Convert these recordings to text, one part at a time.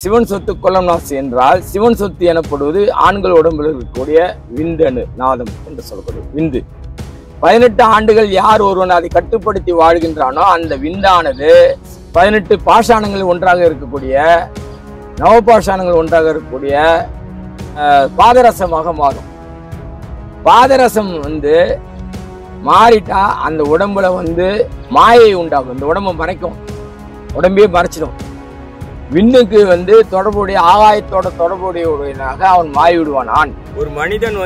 சிவன் சொத்து கொல்லம்நாசி என்றால் சிவன் சொத்து எனப்படுவது ஆண்கள் உடம்பில் இருக்கக்கூடிய விந்தணு நாதம் என்று சொல்லப்படுது விந்து. 18 ஆண்டுகள் யார் ஒருவன் அதை கட்டுப்படுத்தி வாழ்கின்றானோ அந்த விந்தானது 18 பாஷாணங்கள் ஒன்றாக இருக்கக்கூடிய நவபாஷாணங்கள் ஒன்றாக இருக்கக்கூடிய பாதரசமாக மாறும். பாதரசம் மாறிட்டா அந்த உடம்புல மாயை உண்டாகும். இந்த உடம்பை மறைக்கும், உடம்பையே மறைச்சிடும். விண்ணுக்கு தொடர்புடைய ஆகாயத்தோட தொடர்புடையவனாக அவன் மாறி விடுவான். ஆண் ஒரு மனிதன்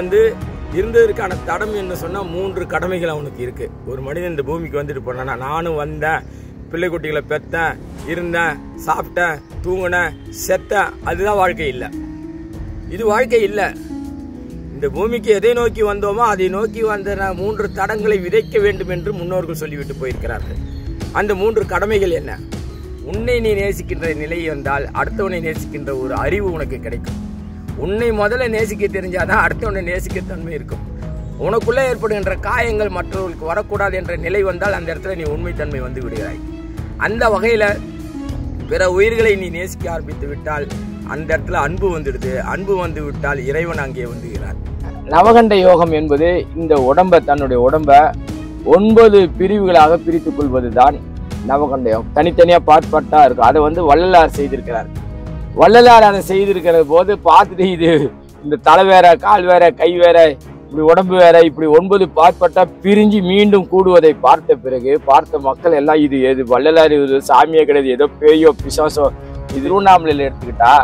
இருந்ததற்கான தடம் என்று சொன்னா 3 கடமைகள் அவனுக்கு இருக்கு. ஒரு மனிதன் இந்த பூமிக்கு வந்துட்டு போனா, நானும் வந்தேன், பிள்ளை குட்டிகளை பெத்தேன், இருந்தேன், சாப்பிட்டேன், தூங்கினேன், செத்தேன், அதுதான் வாழ்க்கை இல்லை. இது வாழ்க்கை இல்லை. இந்த பூமிக்கு எதை நோக்கி வந்தோமோ அதை நோக்கி வந்த 3 தடங்களை விதைக்க வேண்டும் என்று முன்னோர்கள் சொல்லிவிட்டு போயிருக்கிறார்கள். அந்த 3 கடமைகள் என்ன? உன்னை நீ நேசிக்கின்ற நிலை வந்தால் அடுத்தவனை நேசிக்கின்ற ஒரு அறிவு உனக்கு கிடைக்கும். உன்னை முதல்ல நேசிக்க தெரிஞ்சாதான் அடுத்தவனை நேசிக்க தன்மை இருக்கும். உனக்குள்ள ஏற்படுகின்ற காயங்கள் மற்றவர்களுக்கு வரக்கூடாது என்ற நிலை வந்தால் அந்த இடத்துல நீ உண்மைத்தன்மை விடுகிறாய். அந்த வகையில பிற உயிர்களை நீ நேசிக்க ஆரம்பித்து விட்டால் அந்த இடத்துல அன்பு வந்துடுது. அன்பு வந்து விட்டால் இறைவன் அங்கே வந்துகிறார். நவகண்ட யோகம் என்பது இந்த தன்னுடைய உடம்ப 9 பிரிவுகளாக பிரித்துக் கொள்வதுதான் நவகண்ட யோகம். தனித்தனியா பாட்பாட்டா இருக்கும். அதை வள்ளலார் செய்திருக்கிறார். வள்ளலார் அதை செய்திருக்கிற போது பார்த்துட்டு இது இந்த தலை வேற, கால் வேற, கை வேற, இப்படி உடம்பு வேற, இப்படி 9 பாட்பாட்டா பிரிஞ்சு மீண்டும் கூடுவதை பார்த்த பிறகு பார்த்த மக்கள் எல்லாம் இது எது வள்ளலார், இது சாமியே கிடையாது, ஏதோ பேயோ பிசாசோ. இது திருவண்ணாமலையில எடுத்துக்கிட்டா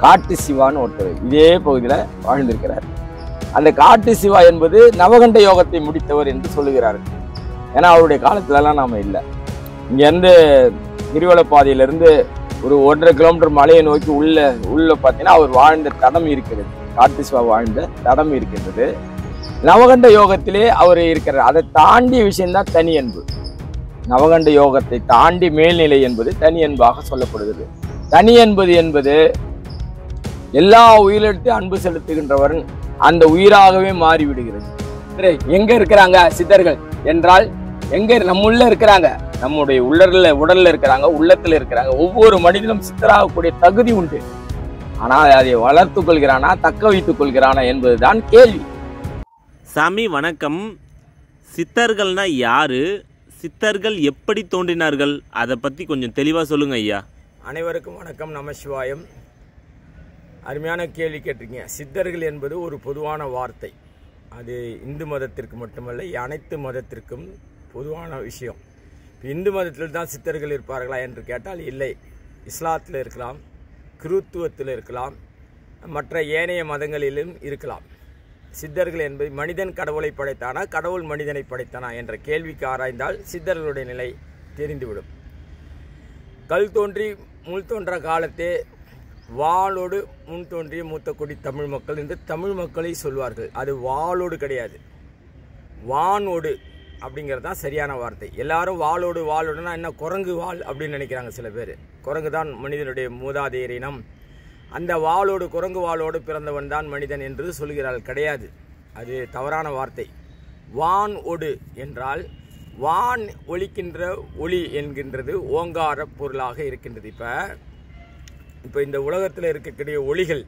காட்டு சிவான்னு ஒருத்தர் இதே பகுதியில வாழ்ந்திருக்கிறார். அந்த காட்டு சிவா என்பது நவகண்ட யோகத்தை முடித்தவர் என்று சொல்லுகிறார்கள். ஏன்னா அவருடைய காலத்துலலாம் நாம இல்லை. இங்கேருந்து கிரிவலப்பாதையிலிருந்து ஒரு 1.5 கிலோமீட்டர் மலையை நோக்கி உள்ள பார்த்தீங்கன்னா அவர் வாழ்ந்த தடம் இருக்கிறது. காட்டு சிவா வாழ்ந்த தடம் இருக்கின்றது. நவகண்ட யோகத்திலே அவர் இருக்கிறார். அதை தாண்டிய விஷயம்தான் தனி அன்பு. நவகண்ட யோகத்தை தாண்டி மேல்நிலை என்பது தனி அன்பாக சொல்லப்படுகிறது. தனி அன்பது என்பது எல்லா உயிரிழத்து அன்பு செலுத்துகின்றவன் அந்த உயிராகவே மாறிவிடுகிறது. எங்க இருக்கிறாங்க சித்தர்கள் என்றால் எங்க நம்முள்ள இருக்கிறாங்க, நம்முடைய உடல்ல இருக்கிறாங்க, உள்ளத்துல இருக்கிறாங்க. ஒவ்வொரு மனிதனும் சித்தராகக்கூடிய தகுதி உண்டு. ஆனால் அதை வளர்த்துக் கொள்கிறானா, தக்க வைத்துக் கொள்கிறானா என்பதுதான் கேள்வி. சாமி வணக்கம். சித்தர்கள்னா யாரு? சித்தர்கள் எப்படி தோன்றினார்கள்? அதை பத்தி கொஞ்சம் தெளிவா சொல்லுங்க ஐயா. அனைவருக்கும் வணக்கம், நமசிவாயம். அருமையான கேள்வி கேட்டிருக்கீங்க. சித்தர்கள் என்பது ஒரு பொதுவான வார்த்தை. அது இந்து மதத்திற்கு மட்டுமல்ல, அனைத்து மதத்திற்கும் பொதுவான விஷயம். இந்து மதத்தில் தான் சித்தர்கள் இருப்பார்களா என்று கேட்டால் இல்லை. இஸ்லாத்தில் இருக்கலாம், கிறித்துவத்தில் இருக்கலாம், மற்ற ஏனைய மதங்களிலும் இருக்கலாம். சித்தர்கள் என்பது மனிதன் கடவுளை படைத்தானா, கடவுள் மனிதனை படைத்தானா என்ற கேள்விக்கு ஆராய்ந்தால் சித்தர்களுடைய நிலை தெரிந்துவிடும். கல் தோன்றி முள் தோன்ற காலத்தே வாளோடு முன் தோன்றிய மூத்த கொடி தமிழ் மக்கள் என்று தமிழ் மக்களை சொல்வார்கள். அது வாளோடு கிடையாது, வானோடு அப்படிங்கிறது தான் சரியான வார்த்தை. எல்லாரும் வாளோடுனா என்ன, குரங்கு வாள் அப்படின்னு நினைக்கிறாங்க சில பேர். குரங்கு தான் மனிதனுடைய மூதாதையர் இனம். அந்த வாளோடு, குரங்கு வாளோடு பிறந்தவன் தான் மனிதன் என்று சொல்கிறார்கள். கிடையாது, அது தவறான வார்த்தை. வான் ஒடு என்றால் வான் ஒலிக்கின்ற ஒளி என்கின்றது ஓங்கார பொருளாக இருக்கின்றது. இப்போ இந்த உலகத்தில் இருக்கக்கூடிய ஒளிகள்,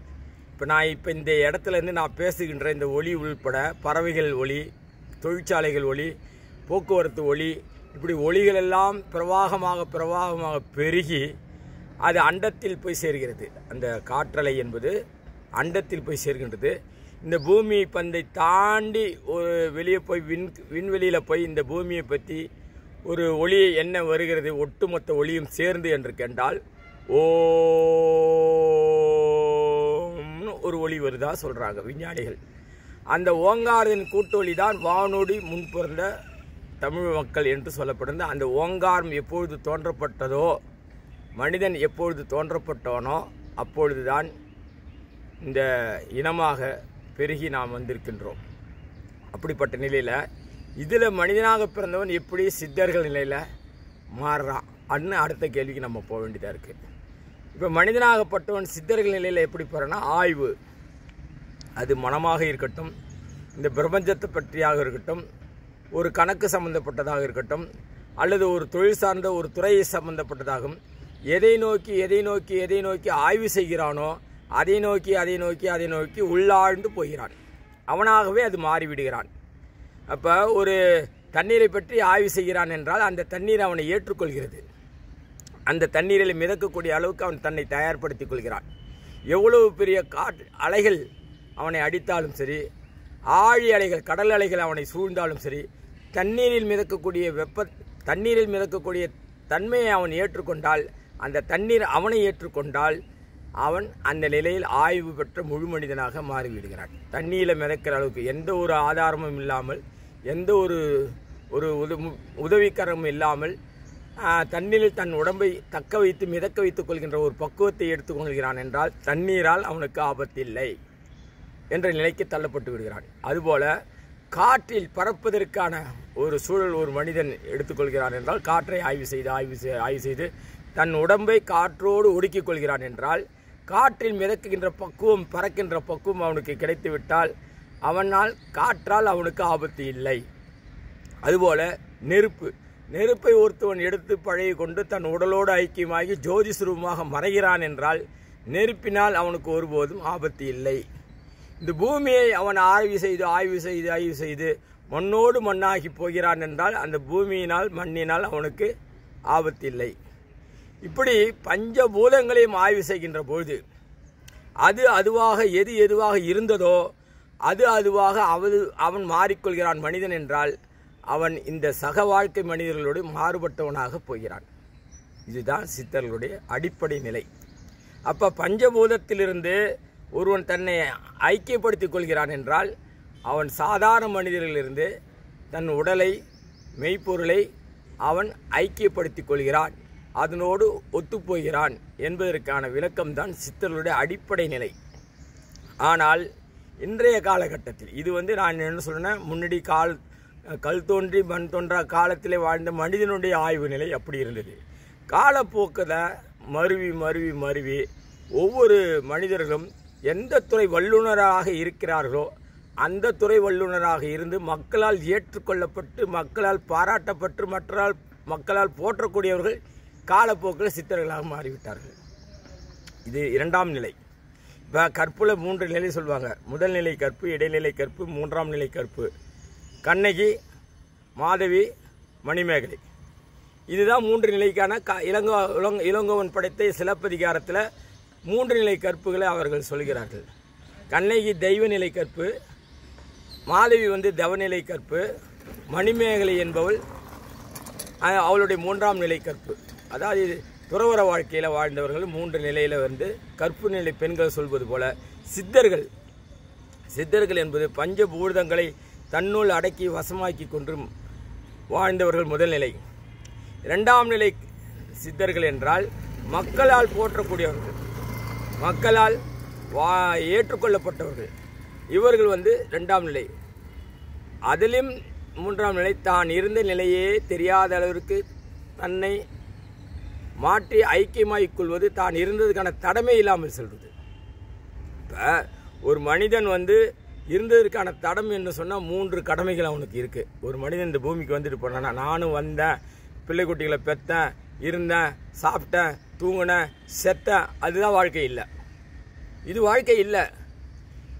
நான் இந்த இடத்துலேருந்து நான் பேசுகின்ற இந்த ஒளி உள்பட பறவைகள் ஒளி, தொழிற்சாலைகள் ஒளி, போக்குவரத்து ஒளி, இப்படி ஒளிகள் எல்லாம் பிரவாகமாக பெருகி அது அண்டத்தில் போய் சேர்கிறது. அந்த காற்றலை என்பது அண்டத்தில் போய் சேர்கின்றது. இந்த பூமி பந்தை தாண்டி ஒரு வெளியே போய் விண்வெளியில் போய் இந்த பூமியை பற்றி ஒரு ஒளி என்ன வருகிறது, ஒட்டுமொத்த ஒளியும் சேர்ந்து என்று கேட்டால் ஓம்னு ஒரு ஒளி வருதா சொல்கிறாங்க விஞ்ஞானிகள். அந்த ஓங்காரின் கூட்டொளி தான் வானோடி முன் பிறந்த தமிழ் மக்கள் என்று சொல்லப்படுது. அந்த ஓங்காரம் எப்பொழுது தோன்றப்பட்டதோ, மனிதன் எப்பொழுது தோன்றப்பட்டவனோ அப்பொழுதுதான் இந்த இனமாக பெருகி நாம் வந்திருக்கின்றோம். அப்படிப்பட்ட நிலையில் இதில் மனிதனாக பிறந்தவன் எப்படி சித்தர்கள் நிலையில் மாறுறான் அப்படின்னு அடுத்த கேள்விக்கு நம்ம போக வேண்டியதாக இருக்குது. இப்போ மனிதனாகப்பட்டவன் சித்தர்கள் நிலையில் எப்படி போகிறனா, ஆய்வு, அது மனமாக இருக்கட்டும், இந்த பிரபஞ்சத்தை பற்றியாக இருக்கட்டும், ஒரு கணக்கு சம்பந்தப்பட்டதாக இருக்கட்டும், அல்லது ஒரு தொழில் சார்ந்த ஒரு துறையை சம்பந்தப்பட்டதாகும், எதை நோக்கி ஆய்வு செய்கிறானோ அதை நோக்கி உள்ளாழ்ந்து போகிறான். அவனாகவே அது மாறிவிடுகிறான். அப்போ ஒரு தண்ணீரை பற்றி ஆய்வு செய்கிறான் என்றால் அந்த தண்ணீர் அவனை ஏற்றுக்கொள்கிறது. அந்த தண்ணீரில் மிதக்கக்கூடிய அளவுக்கு அவன் தன்னை தயார்படுத்திக் கொள்கிறான். எவ்வளவு பெரிய அலைகள் அவனை அடித்தாலும் சரி, ஆழி அலைகள், கடல் அலைகள் அவனை சூழ்ந்தாலும் சரி, தண்ணீரில் மிதக்கக்கூடிய தன்மையை அவன் ஏற்றுக்கொண்டால், அந்த தண்ணீர் அவனை ஏற்றுக்கொண்டால், அவன் அந்த நிலையில் ஆய்வு பெற்ற முழு மனிதனாக மாறிவிடுகிறான். தண்ணீரில் மிதக்கிற அளவுக்கு எந்த ஒரு ஆதாரமும் இல்லாமல், எந்த ஒரு உதவிக்கரமும் இல்லாமல் தண்ணீரில் தன் உடம்பை தக்க வைத்து மிதக்க வைத்துக் கொள்கின்ற ஒரு பக்குவத்தை எடுத்துக்கொள்கிறான் என்றால் தண்ணீரால் அவனுக்கு ஆபத்தில்லை என்ற நிலைக்கு தள்ளப்பட்டு விடுகிறான். அதுபோல காற்றில் பறப்பதற்கான ஒரு சூழல் ஒரு மனிதன் எடுத்துக்கொள்கிறான் என்றால், காற்றை ஆய்வு செய்து தன் உடம்பை காற்றோடு ஒடுக்கிக் கொள்கிறான் என்றால், காற்றில் மிதக்குகின்ற பக்குவம், பறக்கின்ற பக்குவம் அவனுக்கு கிடைத்துவிட்டால் காற்றால் அவனுக்கு ஆபத்து இல்லை. அதுபோல நெருப்பை ஒருத்தவன் எடுத்து பழகி கொண்டு தன் உடலோடு ஐக்கியமாகி ஜோதி சுரூபமாக மறைகிறான் என்றால் நெருப்பினால் அவனுக்கு ஒருபோதும் ஆபத்து இல்லை. இந்த பூமியை அவன் ஆய்வு செய்து மண்ணோடு மண்ணாகி போகிறான் என்றால் அந்த பூமியினால் மண்ணினால் அவனுக்கு ஆபத்து இல்லை. இப்படி பஞ்சபூதங்களையும் ஆய்வு செய்கின்ற பொழுது எதுவாக இருந்ததோ அதுவாக அவன் மாறிக்கொள்கிறான் மனிதன் என்றால் அவன் இந்த சக வாழ்க்கை மனிதர்களோடு மாறுபட்டவனாக போகிறான். இதுதான் சித்தர்களுடைய அடிப்படை நிலை. அப்போ பஞ்சபூதத்திலிருந்து ஒருவன் தன்னை ஐக்கியப்படுத்திக் கொள்கிறான் என்றால் அவன் சாதாரண மனிதர்களிலிருந்து தன் உடலை, மெய்ப்பொருளை அவன் ஐக்கியப்படுத்திக் கொள்கிறான், அதனோடு ஒத்துப்போகிறான் என்பதற்கான விளக்கம்தான் சித்தர்களுடைய அடிப்படை நிலை. ஆனால் இன்றைய காலகட்டத்தில் இது நான் என்ன சொல்றேன், முன்னாடி கல் தோன்றி மண் தோன்றா காலத்திலே வாழ்ந்த மனிதனுடைய ஆய்வு நிலை அப்படி இருந்தது. காலப்போக்கில் மருவி ஒவ்வொரு மனிதர்களும் எந்த துறை வல்லுநராக இருக்கிறார்களோ அந்த துறை வல்லுநராக இருந்து மக்களால் ஏற்றுக்கொள்ளப்பட்டு, மக்களால் பாராட்டப்பட்டு, மக்களால் போற்றக்கூடியவர்கள் காலப்போக்கில் சித்தர்களாக மாறிவிட்டார்கள். இது இரண்டாம் நிலை. இப்போ கற்புல 3 நிலை சொல்லுவாங்க. முதல் நிலை கற்பு, இடைநிலை கற்பு, 3ஆம் நிலை கற்பு. கண்ணகி, மாதவி, மணிமேகலை, இதுதான் 3 நிலைக்கான இளங்கோவன் படைத்த சிலப்பதிகாரத்தில் 3 நிலை கற்புகளை அவர்கள் சொல்கிறார்கள். கண்ணகி தெய்வ நிலை கற்பு, மாதவி தவநிலை கற்பு, மணிமேகலை என்பவள் அவளுடைய 3ஆம் நிலை கற்பு. அதாவது துறவர வாழ்க்கையில் வாழ்ந்தவர்கள் 3 நிலையில் கற்பு நிலை பெண்கள் சொல்வது போல சித்தர்கள் என்பது பஞ்சபூதங்களை தன்னுள் அடக்கி வசமாக்கி கொண்டு வாழ்ந்தவர்கள் முதல் நிலை. 2ஆம் நிலை சித்தர்கள் என்றால் மக்களால் போற்றக்கூடியவர்கள், மக்களால் ஏற்றுக்கொள்ளப்பட்டவர்கள். இவர்கள் 2ஆம் நிலை. அதிலும் 3ஆம் நிலை தான் இருந்த நிலையே தெரியாத அளவிற்கு தன்னை மாற்றி ஐக்கியமாகிக் கொள்வது, தான் இருந்ததுக்கான தடமே இல்லாமல் செல்வது. இப்போ ஒரு மனிதன் இருந்ததற்கான தடம் என்று சொன்னால் 3 கடமைகள் அவனுக்கு இருக்குது. ஒரு மனிதன் இந்த பூமிக்கு வந்துட்டு போனான்னா, நானும் வந்தேன், பிள்ளை குட்டிகளை பெற்றேன், இருந்தேன், சாப்பிட்டேன், தூங்கினேன், செத்தேன், அதுதான் வாழ்க்கை இல்லை. இது வாழ்க்கை இல்லை.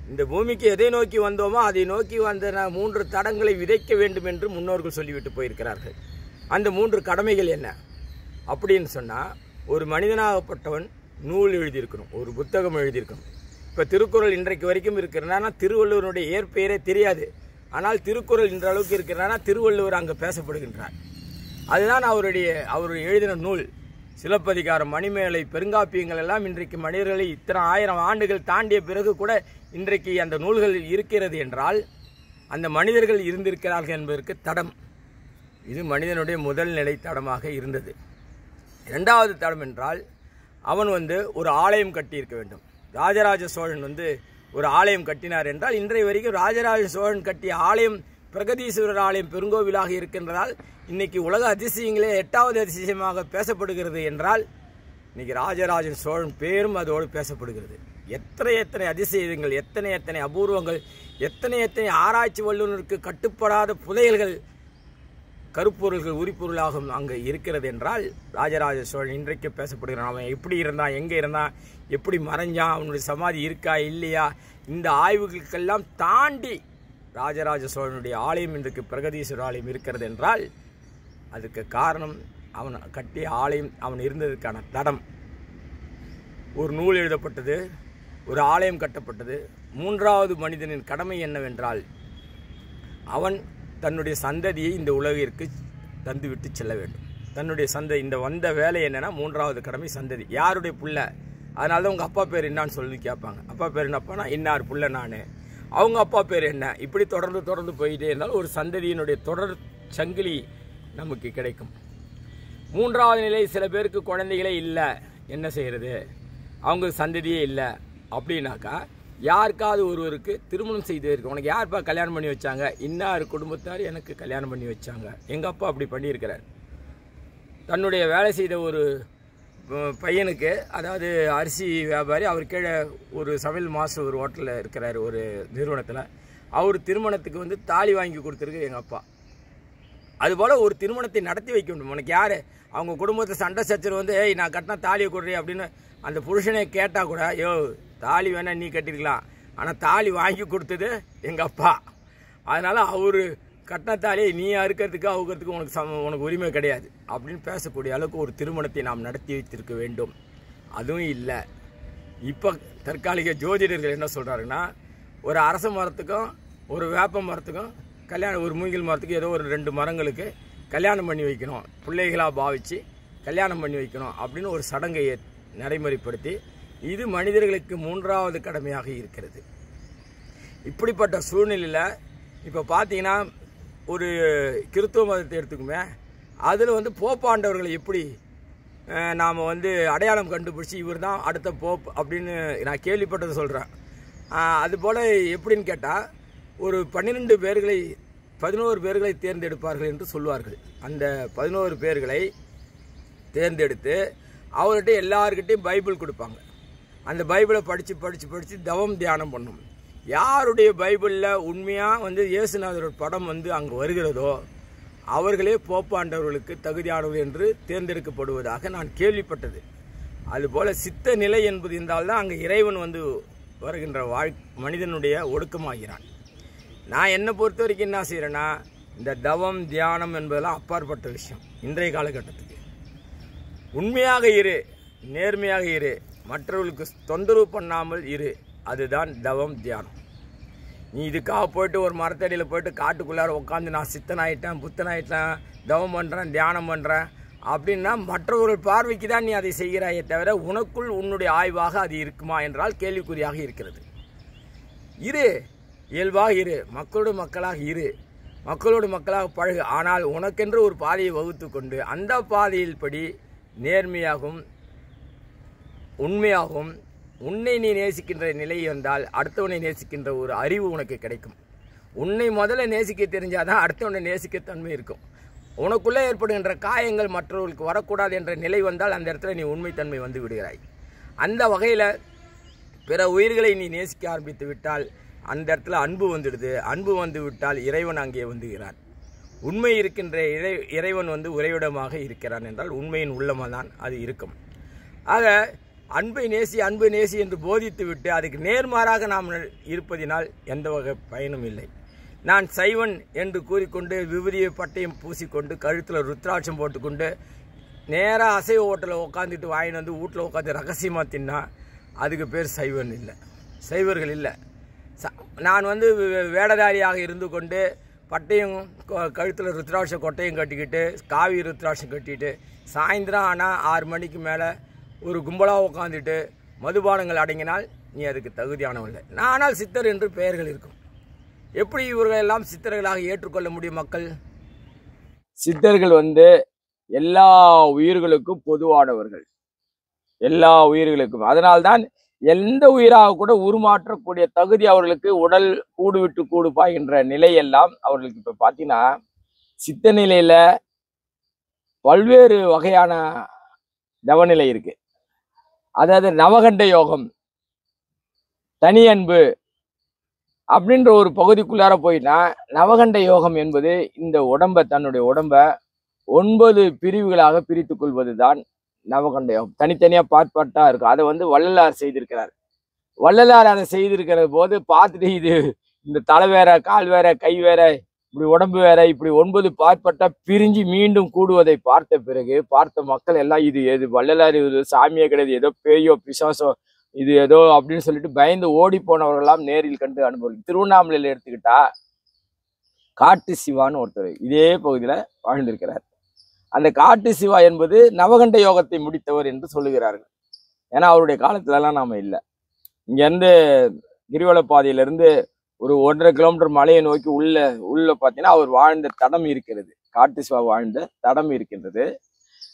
இந்த பூமிக்கு எதை நோக்கி வந்தோமோ அதை நோக்கி வந்த 3 தடங்களை விதைக்க வேண்டும் என்று முன்னோர்கள் சொல்லிவிட்டு போயிருக்கிறார்கள். அந்த 3 கடமைகள் என்ன அப்படின்னு சொன்னால், ஒரு மனிதனாகப்பட்டவன் நூல் எழுதியிருக்கணும், ஒரு புத்தகம் எழுதியிருக்கணும். இப்போ திருக்குறள் இன்றைக்கு வரைக்கும் இருக்கிறனா திருவள்ளுவருடைய இயற்பெயரே தெரியாது. ஆனால் திருக்குறள் இன்ற அளவுக்கு இருக்கிறனா திருவள்ளுவர் அங்கே பேசப்படுகின்றார். அதுதான் அவருடைய எழுதின நூல். சிலப்பதிகாரம், மணிமேகலை, பெருங்காப்பியங்கள் எல்லாம் இன்றைக்கு மனிதர்களை இத்தனை 1000 ஆண்டுகள் தாண்டிய பிறகு கூட இன்றைக்கு அந்த நூல்கள் இருக்கிறது என்றால் அந்த மனிதர்கள் இருந்திருக்கிறார்கள் என்பதற்கு தடம். இது மனிதனுடைய முதல் நிலை தடமாக இருந்தது. 2வது தடம் என்றால் அவன் ஒரு ஆலயம் கட்டியிருக்க வேண்டும். ராஜராஜ சோழன் ஒரு ஆலயம் கட்டினார் என்றால் இன்றைய வரைக்கும் ராஜராஜ சோழன் கட்டிய ஆலயம் பிரகதீஸ்வரர் ஆலயம் பெருங்கோவிலாக இருக்கின்றதால் இன்னைக்கு உலக அதிசயங்களே 8வது அதிசயமாக பேசப்படுகிறது என்றால் இன்னைக்கு ராஜராஜ சோழன் பேரும் அதோடு பேசப்படுகிறது. எத்தனை அதிசயங்கள், எத்தனை அபூர்வங்கள், எத்தனை ஆராய்ச்சி வல்லுநருக்கு கட்டுப்படாத புதையல்கள் கருப்பொருள்கள் உரிப்பொருளாகும் அங்கே இருக்கிறது என்றால் ராஜராஜ சோழன் இன்றைக்கு பேசப்படுகிறான். அவன் எப்படி இருந்தான், எங்கே இருந்தான், எப்படி மறைஞ்சான், அவனுடைய சமாதி இருக்கா இல்லையா, இந்த ஆய்வுகளுக்கெல்லாம் தாண்டி ராஜராஜ சோழனுடைய ஆலயம் இன்றைக்கு பிரகதீஸ்வரர் ஆலயம் இருக்கிறது என்றால் அதுக்கு காரணம் அவன் கட்டிய ஆலயம், அவன் இருந்ததற்கான தடம். ஒரு நூல் எழுதப்பட்டது, ஒரு ஆலயம் கட்டப்பட்டது. மூன்றாவது மனிதனின் கடமை என்னவென்றால் அவன் தன்னுடைய சந்ததியை இந்த உலகிற்கு தந்துவிட்டு செல்ல வேண்டும். தன்னுடைய சந்ததி, இந்த வந்த வேலை என்னன்னா மூன்றாவது கடமை சந்ததி. யாருடைய புள்ள, அதனால தான் உங்கள் அப்பா பேர் என்னான்னு சொல்லி கேட்பாங்க. அப்பா பேர் என்னப்பானா, இன்னார் புள்ள நான், அவங்க அப்பா பேர் என்ன, இப்படி தொடர்ந்து போயிட்டே இருந்தாலும் ஒரு சந்ததியினுடைய தொடர் சங்கிலி நமக்கு கிடைக்கும். மூன்றாவது நிலை, சில பேருக்கு குழந்தைகளே இல்லை, என்ன செய்கிறது, அவங்க சந்ததியே இல்லை அப்படின்னாக்கா யாருக்காவது ஒருவருக்கு திருமணம் செய்து இருக்கு. உனக்கு யார்ப்பா கல்யாணம் பண்ணி வச்சாங்க, இன்னார் குடும்பத்தார் எனக்கு கல்யாணம் பண்ணி வச்சாங்க, எங்கள் அப்பா அப்படி பண்ணியிருக்கிறார். தன்னுடைய வேலை செய்த ஒரு பையனுக்கு, அதாவது அரிசி வியாபாரி, அவர் கீழே ஒரு சமையல் மாஸ்டர் ஒரு ஹோட்டலில் இருக்கிறார் ஒரு நிறுவனத்தில், அவர் திருமணத்துக்கு வந்து தாலி வாங்கி கொடுத்துருக்கு எங்கள் அப்பா. அதுபோல் ஒரு திருமணத்தை நடத்தி வைக்க வேண்டும். உனக்கு யார், அவங்க குடும்பத்தை சண்டை சச்சரவு வந்து ஏய் நான் கட்டினா தாலியை கொடுறேன் அப்படின்னு அந்த புருஷனை கேட்டால் கூட, யோ தாலி வேணா நீ கட்டிருக்கலாம், ஆனால் தாலி வாங்கி கொடுத்தது எங்கள் அப்பா, அதனால் அவர் கட்டின தாலியை நீ அறுக்கிறதுக்கு அவுக்கிறதுக்கு உனக்கு உரிமை கிடையாது அப்படின்னு பேசக்கூடிய அளவுக்கு ஒரு திருமணத்தை நாம் நடத்தி வைத்திருக்க வேண்டும். அதுவும் இல்லை. இப்போ தற்காலிக ஜோதிடர்கள் என்ன சொல்கிறாருன்னா, ஒரு அரச மரத்துக்கும் ஒரு வேப்ப மரத்துக்கும் கல்யாணம், ஒரு மூங்கில் மரத்துக்கு ஏதோ ஒரு 2 மரங்களுக்கு கல்யாணம் பண்ணி வைக்கணும், பிள்ளைகளாக பாவித்து கல்யாணம் பண்ணி வைக்கணும் அப்படின்னு ஒரு சடங்கை நடைமுறைப்படுத்தி, இது மனிதர்களுக்கு மூன்றாவது கடமையாக இருக்கிறது. இப்படிப்பட்ட சூழ்நிலையில் இப்போ பார்த்தீங்கன்னா ஒரு கிறிஸ்துவ மதத்தை எடுத்துக்குமே, அதில் வந்து போப்பாண்டவர்களை எப்படி நாம் வந்து அடையாளம் கண்டுபிடிச்சி இவர் தான் அடுத்த போப் அப்படின்னு நான் கேள்விப்பட்டதை சொல்கிறேன். அதுபோல் எப்படின்னு கேட்டால் ஒரு 11 பேர்களை தேர்ந்தெடுப்பார்கள் என்று சொல்வார்கள். அந்த 11 பேர்களை தேர்ந்தெடுத்து அவர்கிட்ட எல்லார்கிட்டையும் பைபிள் கொடுப்பாங்க. அந்த பைபிளை படித்து தவம் தியானம் பண்ணும். யாருடைய பைபிளில் உண்மையாக வந்து இயேசுநாதரோட படம் வந்து அங்கே வருகிறதோ அவர்களே போப்பாண்டவர்களுக்கு தகுதியானவர்கள் என்று தேர்ந்தெடுக்கப்படுவதாக நான் கேள்விப்பட்டது. அதுபோல் சித்த நிலை என்பது இருந்தால்தான் அங்கே இறைவன் வந்து வருகின்ற மனிதனுடைய ஒடுக்கமாகிறான். நான் என்னை பொறுத்த வரைக்கும் என்ன செய்கிறேன்னா, இந்த தவம் தியானம் என்பதெல்லாம் அப்பாற்பட்ட விஷயம். இன்றைய காலகட்டத்துக்கு உண்மையாக இரு, நேர்மையாக இரு, மற்றவர்களுக்கு தொந்தரவு பண்ணாமல் இரு, அதுதான் தவம் தியானம். நீ இதுக்காக போயிட்டு ஒரு மரத்தடியில் போயிட்டு காட்டுக்குள்ளார உட்காந்து நான் சித்தனாயிட்டேன், புத்தனாயிட்டேன், தவம் பண்ணுறேன், தியானம் பண்ணுறேன் அப்படின்னா மற்றவர்கள் பார்வைக்கு தான் நீ அதை செய்கிறாயே தவிர உனக்குள் உன்னுடைய ஆய்வாக அது இருக்குமா என்றால் கேள்விக்குறியாக இருக்கிறது. இரு, இயல்பாக இரு, மக்களோடு மக்களாக இரு, மக்களோடு மக்களாக பழகு. ஆனால் உனக்கென்று ஒரு பாதையை வகுத்து கொண்டு அந்த பாதையில் படி நேர்மையாகவும் உண்மையாகவும் உன்னை நீ நேசிக்கின்ற நிலை வந்தால் அடுத்தவனை நேசிக்கின்ற ஒரு அறிவு உனக்கு கிடைக்கும். உன்னை முதல்ல நேசிக்க தெரிஞ்சாதான் அடுத்தவனை நேசிக்க தன்மை இருக்கும். உனக்குள்ளே ஏற்படுகின்ற காயங்கள் மற்றவர்களுக்கு வரக்கூடாது என்ற நிலை வந்தால் அந்த இடத்துல நீ உண்மைத்தன்மை வந்து விடுகிறாய். அந்த வகையில் பிற உயிர்களை நீ நேசிக்க ஆரம்பித்து விட்டால் அந்த இடத்துல அன்பு வந்துடுது. அன்பு வந்து விட்டால் இறைவன் அங்கே வந்துகிறான். உண்மை இருக்கின்ற இறைவன் வந்து உறைவிடமாக இருக்கிறான் என்றால் உண்மையின் உள்ளமாக தான் அது இருக்கும். ஆக அன்பை நேசி என்று போதித்து விட்டு அதுக்கு நேர்மாறாக நாம் இருப்பதினால் எந்த வகை பயனும் இல்லை. நான் சைவன் என்று கூறிக்கொண்டு விபூதியை பட்டையும் பூசிக்கொண்டு கழுத்தில் ருத்ராட்சம் போட்டுக்கொண்டு நேராக அசைவ ஹோட்டலில் உட்காந்துட்டு வாங்கிட்டு வந்து வீட்டில் உட்காந்து ரகசியமாக தின்னா அதுக்கு பேர் சைவன் இல்லை, சைவர்கள் இல்லை. நான் வந்து வேடதாரியாக இருந்து கொண்டு பட்டையும் கழுத்தில் ருத்ராட்ச கொட்டையும் கட்டிக்கிட்டு காவி ருத்ராட்சம் கட்டிட்டு சாயந்தரம் ஆனால் 6 மணிக்கு மேலே ஒரு கும்பலாக உட்காந்துட்டு மதுபானங்கள் அடங்கினால் நீ அதுக்கு தகுதியானவில்லை. ஆனால் சித்தர் என்று பெயர்கள் இருக்கும். எப்படி இவர்கள் எல்லாம் சித்தர்களாக ஏற்றுக்கொள்ள முடியும் மக்கள்? சித்தர்கள் வந்து எல்லா உயிர்களுக்கும் பொதுவானவர்கள், எல்லா உயிர்களுக்கும். அதனால்தான் எந்த உயிராக கூட உருமாற்றக்கூடிய தகுதி அவர்களுக்கு, உடல் கூடு விட்டு கூடு பாய்கின்ற நிலையெல்லாம் அவர்களுக்கு. இப்போ பார்த்தீங்கன்னா சித்த நிலையில பல்வேறு வகையான தவநிலை இருக்கு. அதாவது நவகண்ட யோகம், தனி அன்பு, அப்படின்ற ஒரு பகுதிக்குள்ளார போயினா நவகண்ட யோகம் என்பது இந்த தன்னுடைய உடம்ப 9 பிரிவுகளாக பிரித்து கொள்வதுதான் நவகண்ட யோகம். தனித்தனியா பார்ட்டா இருக்கும். அதை வந்து வள்ளலார் செய்திருக்கிறார். வள்ளலார் அதை செய்திருக்கிற போது பார்த்துட்டு இது இந்த தலை வேற, கால் வேற, கை வேற, இப்படி உடம்பு வேற, இப்படி 9 பார்ப்பட்டா பிரிஞ்சு மீண்டும் கூடுவதை பார்த்த பிறகு பார்த்த மக்கள் எல்லாம் இது எது வள்ளலார், இது சாமியே கிடையாது, ஏதோ பேயோ பிசாசோ, இது ஏதோ அப்படின்னு சொல்லிட்டு பயந்து ஓடி போனவர்களெல்லாம் நேரில் கண்டு அனுபவம். திருவண்ணாமலையில எடுத்துக்கிட்டா காட்டு சிவான்னு ஒருத்தர் இதே பகுதியில வாழ்ந்திருக்கிறார். அந்த காட்டு சிவா என்பது நவகண்ட யோகத்தை முடித்தவர் என்று சொல்லுகிறார்கள். ஏன்னா அவருடைய காலத்துலலாம் நாம இல்லை. இங்க இருந்து கிரிவல பாதையிலிருந்து ஒரு 1.5 கிலோமீட்டர் மலையை நோக்கி உள்ள பார்த்தீங்கன்னா அவர் வாழ்ந்த தடம் இருக்கிறது. காட்டு சிவா வாழ்ந்த தடம் இருக்கின்றது.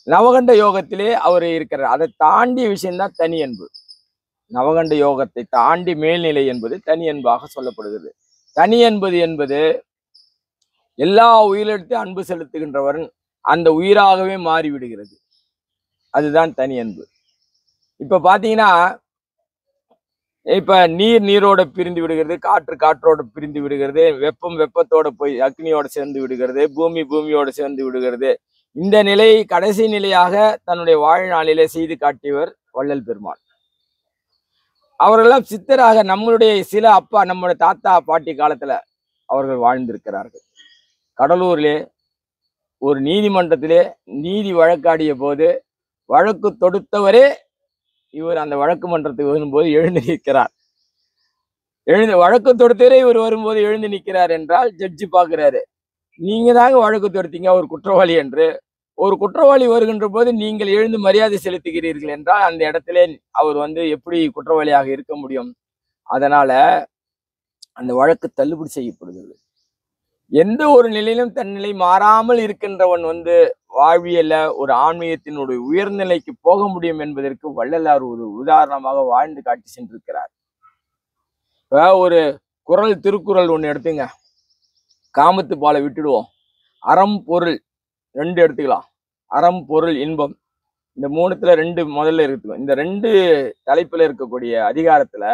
நவகண்ட யோகத்திலே அவர் இருக்கிறார். அதை தாண்டிய விஷயம்தான் தனி அன்பு. நவகண்ட யோகத்தை தாண்டி மேல்நிலை என்பது தனி அன்பாக சொல்லப்படுகிறது. தனி அன்பது என்பது எல்லா உயிரிழத்து அன்பு செலுத்துகின்றவன் அந்த உயிராகவே மாறிவிடுகிறது. அதுதான் தனி அன்பு. இப்ப பாத்தீங்கன்னா, இப்ப நீரோட பிரிந்து விடுகிறது, காற்றோட பிரிந்து விடுகிறது, வெப்பத்தோட போய் அக்னியோட சேர்ந்து விடுகிறது, பூமியோட சேர்ந்து விடுகிறது. இந்த நிலையை கடைசி நிலையாக தன்னுடைய வாழ்நாளிலே செய்து காட்டியவர் வள்ளல் பெருமான். அவர்களெல்லாம் சித்தராக நம்மளுடைய நம்முடைய தாத்தா பாட்டி காலத்துல அவர்கள் வாழ்ந்திருக்கிறார்கள். கடலூரிலே ஒரு நீதிமன்றத்திலே நீதி வழக்காடிய போது வழக்கு தொடுத்தவரே இவர் அந்த வழக்கு மன்றத்துக்கு வரும்போது எழுந்து நிற்கிறார். வழக்கு தொடுத்தவரே இவர் வரும்போது எழுந்து நிற்கிறார் என்றால் ஜட்ஜி பார்க்கிறாரு, நீங்க தாங்க வழக்கு தொடுத்தீங்க ஒரு குற்றவாளி என்று. ஒரு குற்றவாளி வருகின்ற போது நீங்கள் எழுந்து மரியாதை செலுத்துகிறீர்கள் என்றால் அந்த இடத்திலே அவர் எப்படி குற்றவாளியாக இருக்க முடியும்? அதனால அந்த வழக்கு தள்ளுபடி செய்யப்படுகிறது. எந்த ஒரு நிலையிலும் தன்னிலை மாறாமல் இருக்கின்றவன் வாழ்வியல்ல ஒரு ஆன்மீகத்தினுடைய உயர்நிலைக்கு போக முடியும் என்பதற்கு வள்ளலார் ஒரு உதாரணமாக வாழ்ந்து காட்டி சென்றிருக்கிறார். இப்ப ஒரு திருக்குறள் ஒண்ணு எடுத்துங்க. காமத்து பாலை விட்டுடுவோம். அறம் பொருள் 2 எடுத்துக்கலாம். அறம் பொருள் இன்பம், இந்த 3த்துல 2 முதல்ல இருக்கு. இந்த 2 தலைப்புல இருக்கக்கூடிய அதிகாரத்துல